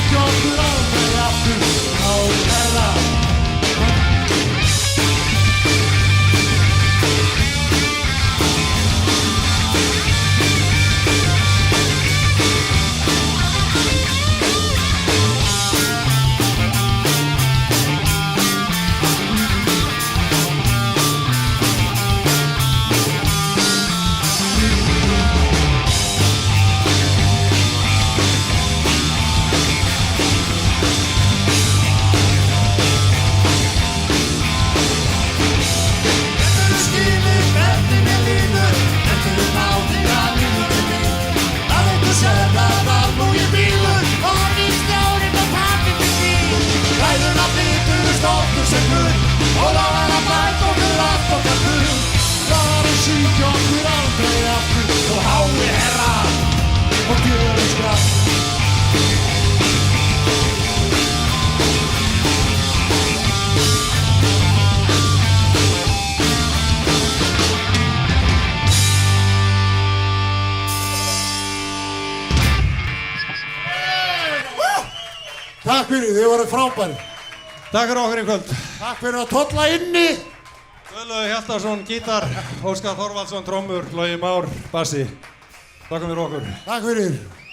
svíkja okkur aldrei aftur á herra. Takk fyrir, þið voru frábæri. Takk fyrir okkur í kvöld. Takk fyrir að tolla inni. Guðlaugur Hjaltason, gítar, Óskar Þorvaldsson, trommur, Logi Már, bassi. Takk fyrir okkur. Takk fyrir.